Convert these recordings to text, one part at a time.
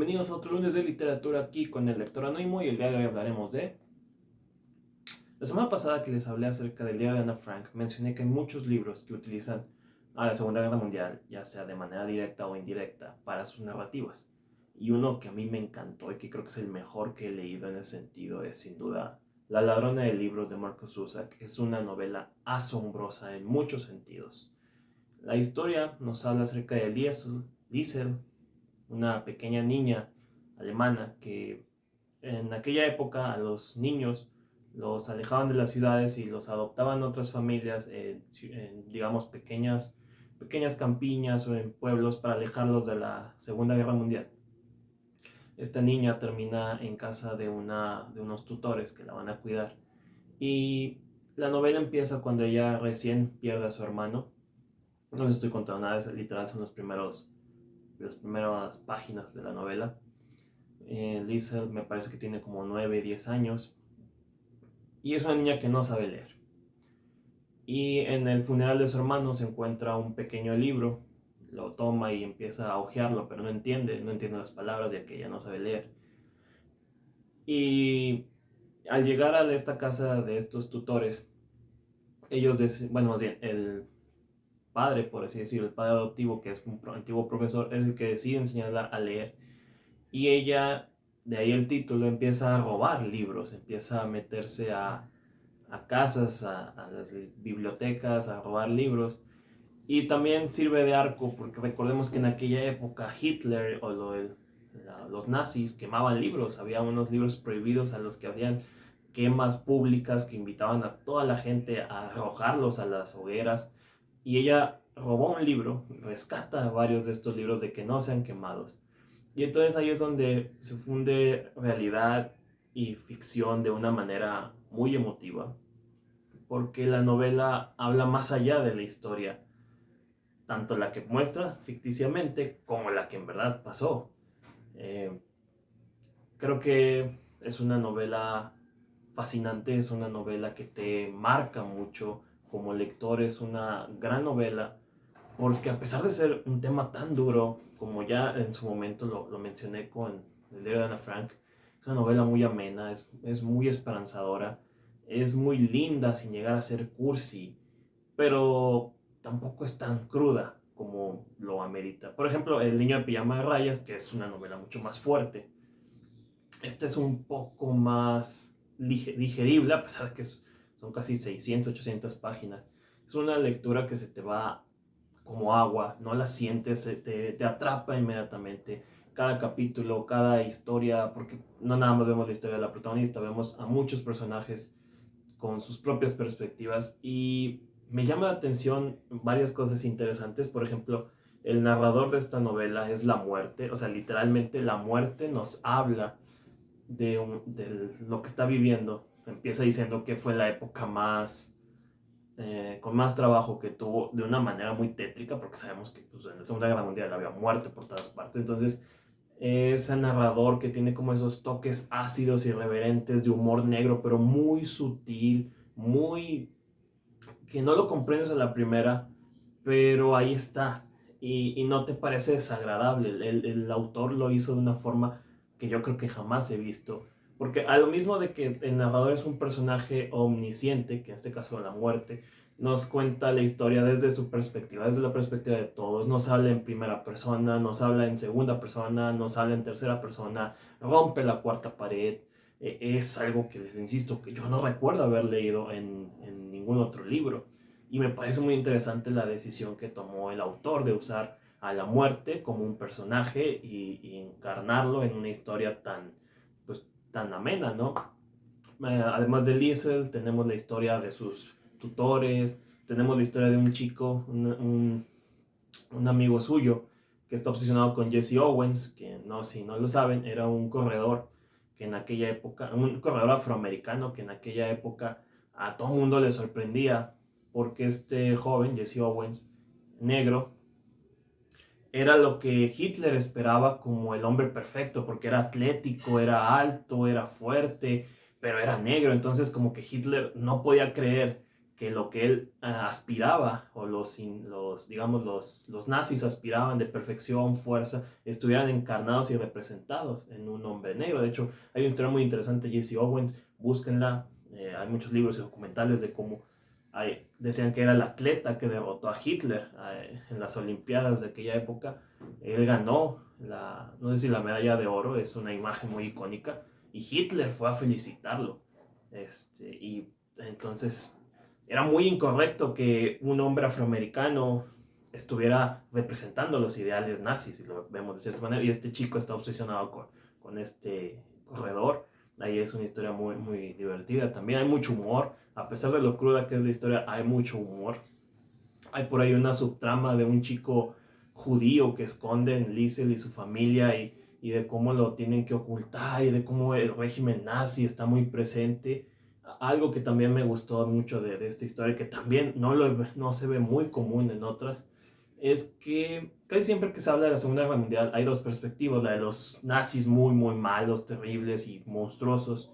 bienvenidos a otro lunes de literatura aquí con el lector anónimo, y el día de hoy hablaremos de... La semana pasada que les hablé acerca del diario de Ana Frank, mencioné que hay muchos libros que utilizan a la Segunda Guerra Mundial, ya sea de manera directa o indirecta, para sus narrativas. Y uno que a mí me encantó y que creo que es el mejor que he leído en ese sentido es sin duda La ladrona de libros de Markus Zusak. Es una novela asombrosa en muchos sentidos. La historia nos habla acerca de Liesel, una pequeña niña alemana que en aquella época a los niños los alejaban de las ciudades y los adoptaban otras familias digamos, pequeñas campiñas o en pueblos para alejarlos de la Segunda Guerra Mundial. Esta niña termina en casa de unos tutores que la van a cuidar, y la novela empieza cuando ella recién pierde a su hermano. No les estoy contando nada, es literal, son las primeras páginas de la novela. Liesel me parece que tiene como 9, 10 años y es una niña que no sabe leer. Y en el funeral de su hermano se encuentra un pequeño libro, lo toma y empieza a hojearlo, pero no entiende las palabras ya que ella no sabe leer. Y al llegar a esta casa de estos tutores, bueno, más bien el padre, por así decirlo, el padre adoptivo, que es un antiguo profesor, es el que decide enseñarla a leer. Y ella, de ahí el título, empieza a robar libros, empieza a meterse a casas, a las bibliotecas, a robar libros. Y también sirve de arco, porque recordemos que en aquella época Hitler o los nazis quemaban libros. Había unos libros prohibidos a los que habían quemas públicas que invitaban a toda la gente a arrojarlos a las hogueras. Y ella robó un libro, rescata varios de estos libros de que no sean quemados. Y entonces ahí es donde se funde realidad y ficción de una manera muy emotiva, porque la novela habla más allá de la historia, tanto la que muestra ficticiamente como la que en verdad pasó. Eh, Creo que es una novela fascinante, es una novela que te marca mucho como lector, es una gran novela, porque a pesar de ser un tema tan duro, como ya en su momento lo mencioné con el diario de Ana Frank, es una novela muy amena, es muy esperanzadora, es muy linda sin llegar a ser cursi, pero tampoco es tan cruda como lo amerita. Por ejemplo, El niño de pijama de rayas, que es una novela mucho más fuerte. Esta es un poco más digerible, a pesar de que son casi 600, 800 páginas. Es una lectura que se te va como agua, no la sientes, te atrapa inmediatamente. Cada capítulo, cada historia, porque no nada más vemos la historia de la protagonista, vemos a muchos personajes con sus propias perspectivas, y me llama la atención varias cosas interesantes. Por ejemplo, el narrador de esta novela es la muerte, o sea, literalmente la muerte nos habla de lo que está viviendo. Empieza diciendo que fue la época con más trabajo que tuvo, de una manera muy tétrica, porque sabemos que pues, en la Segunda Guerra Mundial había muerte por todas partes. Entonces, ese narrador que tiene como esos toques ácidos, irreverentes, de humor negro, pero muy sutil, muy... que no lo comprendes a la primera, pero ahí está. Y no te parece desagradable. El autor lo hizo de una forma que yo creo que jamás he visto. Porque a lo mismo de que el narrador es un personaje omnisciente, que en este caso la muerte, nos cuenta la historia desde su perspectiva, desde la perspectiva de todos. Nos habla en primera persona, nos habla en segunda persona, nos habla en tercera persona, rompe la cuarta pared. Es algo que les insisto, que yo no recuerdo haber leído en ningún otro libro. Y me parece muy interesante la decisión que tomó el autor de usar a la muerte como un personaje y encarnarlo en una historia pues, tan amena, ¿no? Además de Liesel, tenemos la historia de sus tutores, tenemos la historia de un chico, un amigo suyo, que está obsesionado con Jesse Owens, que no, si no lo saben, era un corredor que en aquella época, un corredor afroamericano que en aquella época a todo el mundo le sorprendía, porque este joven, Jesse Owens, negro, era lo que Hitler esperaba como el hombre perfecto, porque era atlético, era alto, era fuerte, pero era negro. Entonces como que Hitler no podía creer que lo que él aspiraba, o digamos, los nazis aspiraban de perfección, fuerza, estuvieran encarnados y representados en un hombre negro. De hecho, hay una historia muy interesante, Jesse Owens, búsquenla, hay muchos libros y documentales de cómo decían que era el atleta que derrotó a Hitler en las Olimpiadas de aquella época. Él ganó no sé si la medalla de oro, es una imagen muy icónica, y Hitler fue a felicitarlo. Y entonces era muy incorrecto que un hombre afroamericano estuviera representando los ideales nazis, y lo vemos de cierta manera, y este chico está obsesionado con este corredor. Ahí es una historia muy, muy divertida. También hay mucho humor, a pesar de lo cruda que es la historia, hay mucho humor. Hay por ahí una subtrama de un chico judío que esconden Liesel y su familia, y de cómo lo tienen que ocultar, y de cómo el régimen nazi está muy presente. Algo que también me gustó mucho de esta historia, que también no se ve muy común en otras, es que casi siempre que se habla de la Segunda Guerra Mundial hay dos perspectivas: la de los nazis muy, muy malos, terribles y monstruosos,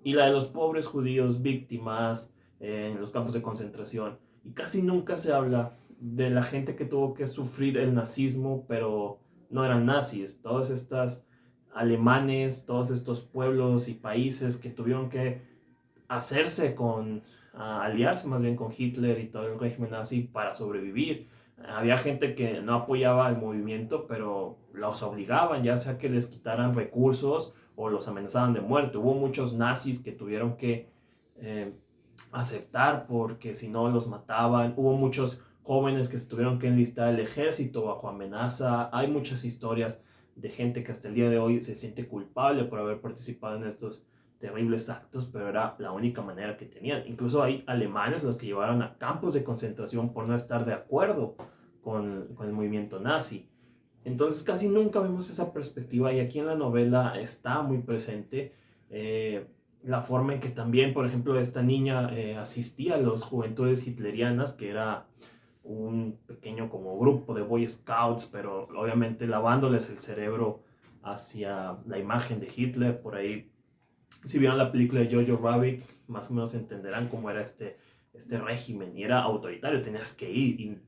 y la de los pobres judíos víctimas en los campos de concentración. Y casi nunca se habla de la gente que tuvo que sufrir el nazismo, pero no eran nazis. Todas estas alemanes, todos estos pueblos y países que tuvieron que aliarse más bien con Hitler y todo el régimen nazi para sobrevivir. Había gente que no apoyaba al movimiento, pero los obligaban, ya sea que les quitaran recursos o los amenazaban de muerte. Hubo muchos nazis que tuvieron que eh, aceptar, porque si no los mataban. Hubo muchos jóvenes que se tuvieron que enlistar al ejército bajo amenaza. Hay muchas historias de gente que hasta el día de hoy se siente culpable por haber participado en estos terribles actos, pero era la única manera que tenían. Incluso hay alemanes los que llevaron a campos de concentración por no estar de acuerdo con el movimiento nazi. Entonces casi nunca vemos esa perspectiva, y aquí en la novela está muy presente la forma en que también, por ejemplo, esta niña asistía a las juventudes hitlerianas, que era un pequeño como grupo de Boy Scouts, pero obviamente lavándoles el cerebro hacia la imagen de Hitler. Por ahí, si vieron la película de Jojo Rabbit, más o menos entenderán cómo era este régimen, y era autoritario, tenías que ir. Y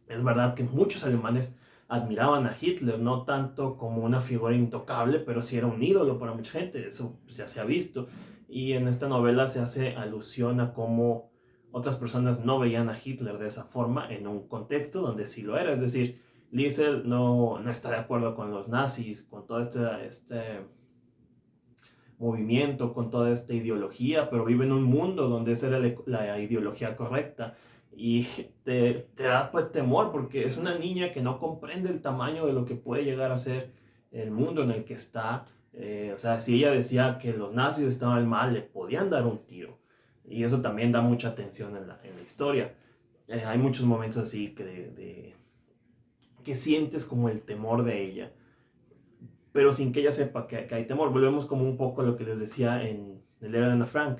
es verdad que muchos alemanes admiraban a Hitler, no tanto como una figura intocable, pero sí era un ídolo para mucha gente, eso ya se ha visto. Y en esta novela se hace alusión a cómo otras personas no veían a Hitler de esa forma en un contexto donde sí lo era. Es decir, Liesel no está de acuerdo con los nazis, con todo este movimiento, con toda esta ideología, pero vive en un mundo donde esa era la ideología correcta. Y te da pues temor, porque es una niña que no comprende el tamaño de lo que puede llegar a ser el mundo en el que está. O sea, si ella decía que los nazis estaban mal, le podían dar un tiro. Y eso también da mucha tensión en la historia. Hay muchos momentos así que sientes como el temor de ella, pero sin que ella sepa que hay temor. Volvemos como un poco a lo que les decía en el diario de Ana Frank.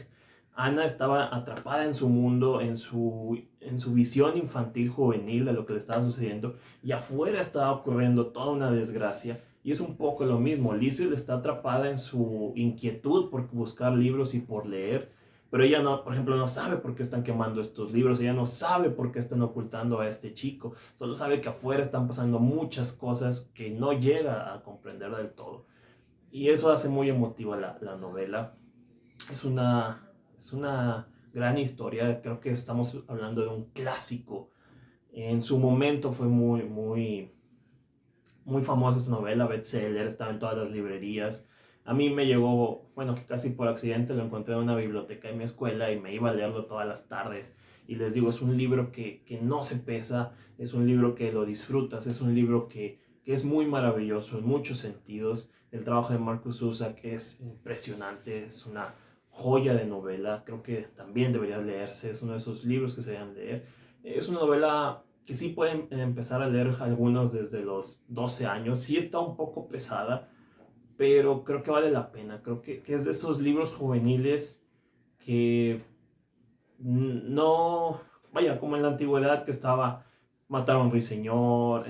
Ana estaba atrapada en su mundo, en su visión infantil juvenil de lo que le estaba sucediendo, y afuera estaba ocurriendo toda una desgracia. Y es un poco lo mismo. Liesel está atrapada en su inquietud por buscar libros y por leer, pero ella no, por ejemplo, no sabe por qué están quemando estos libros, ella no sabe por qué están ocultando a este chico, solo sabe que afuera están pasando muchas cosas que no llega a comprender del todo. Y eso hace muy emotiva la novela. Es una gran historia, creo que estamos hablando de un clásico. En su momento fue muy, muy, muy famosa esta novela, bestseller, estaba en todas las librerías. A mí me llegó, bueno, casi por accidente lo encontré en una biblioteca en mi escuela, y me iba a leerlo todas las tardes. Y les digo, es un libro que no se pesa, es un libro que lo disfrutas, es un libro que es muy maravilloso en muchos sentidos. El trabajo de Marcus Zusak es impresionante, es una joya de novela, creo que también debería leerse, es uno de esos libros que se deben leer. Es una novela que sí pueden empezar a leer algunos desde los 12 años. Sí está un poco pesada, pero creo que vale la pena. Creo que es de esos libros juveniles que no, vaya, como en la antigüedad que estaba Matar a un ruiseñor,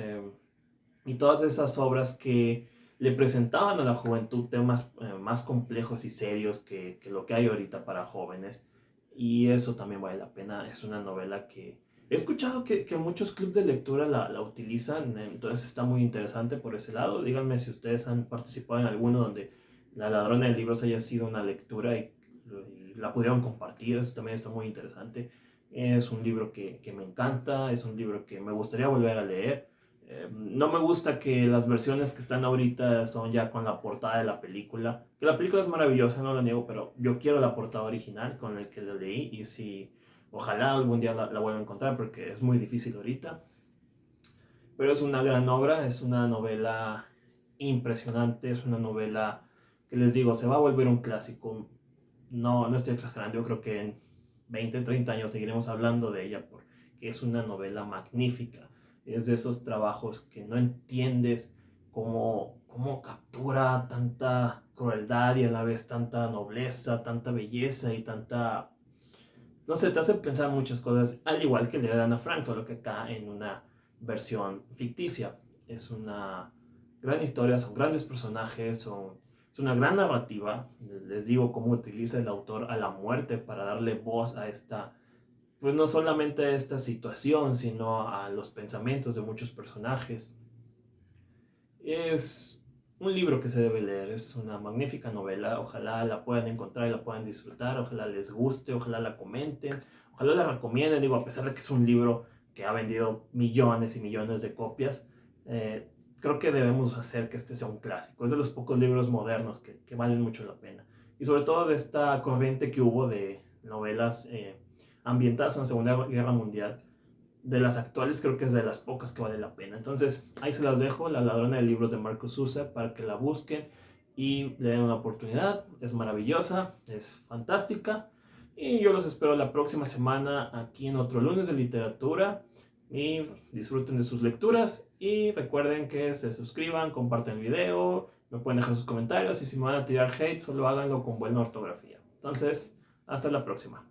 y todas esas obras que le presentaban a la juventud temas más complejos y serios que lo que hay ahorita para jóvenes. y eso también vale la pena. Es una novela que he escuchado que muchos clubes de lectura la utilizan, entonces está muy interesante por ese lado. Díganme si ustedes han participado en alguno donde La ladrona de libros haya sido una lectura y la pudieron compartir. Eso también está muy interesante. Es un libro que me encanta, es un libro que me gustaría volver a leer. No me gusta que las versiones que están ahorita son ya con la portada de la película. Que la película es maravillosa, no lo niego, pero yo quiero la portada original con el que lo leí. Y si, ojalá algún día la vuelva a encontrar porque es muy difícil ahorita. Pero es una gran obra, es una novela impresionante, es una novela que les digo, se va a volver un clásico. No estoy exagerando, yo creo que en 20, 30 años seguiremos hablando de ella porque es una novela magnífica. Es de esos trabajos que no entiendes cómo captura tanta crueldad y a la vez tanta nobleza, tanta belleza y tanta... No sé, te hace pensar muchas cosas, al igual que el de Ana Frank, solo que acá en una versión ficticia. Es una gran historia, son grandes personajes, es una gran narrativa. Les digo cómo utiliza el autor a la muerte para darle voz a esta, pues no solamente a esta situación, sino a los pensamientos de muchos personajes. Es un libro que se debe leer, es una magnífica novela, ojalá la puedan encontrar y la puedan disfrutar, ojalá les guste, ojalá la comenten, ojalá la recomienden, digo, a pesar de que es un libro que ha vendido millones y millones de copias, creo que debemos hacer que este sea un clásico, es de los pocos libros modernos que valen mucho la pena, y sobre todo de esta corriente que hubo de novelas ambientadas en la Segunda Guerra Mundial, de las actuales creo que es de las pocas que vale la pena. Entonces, ahí se las dejo, La ladrona de libros de Marcus Zusa, para que la busquen y le den una oportunidad. Es maravillosa, es fantástica. Y yo los espero la próxima semana aquí en otro lunes de literatura. Y disfruten de sus lecturas. Y recuerden que se suscriban, compartan el video, me pueden dejar sus comentarios. Y si me van a tirar hate, solo háganlo con buena ortografía. Entonces, hasta la próxima.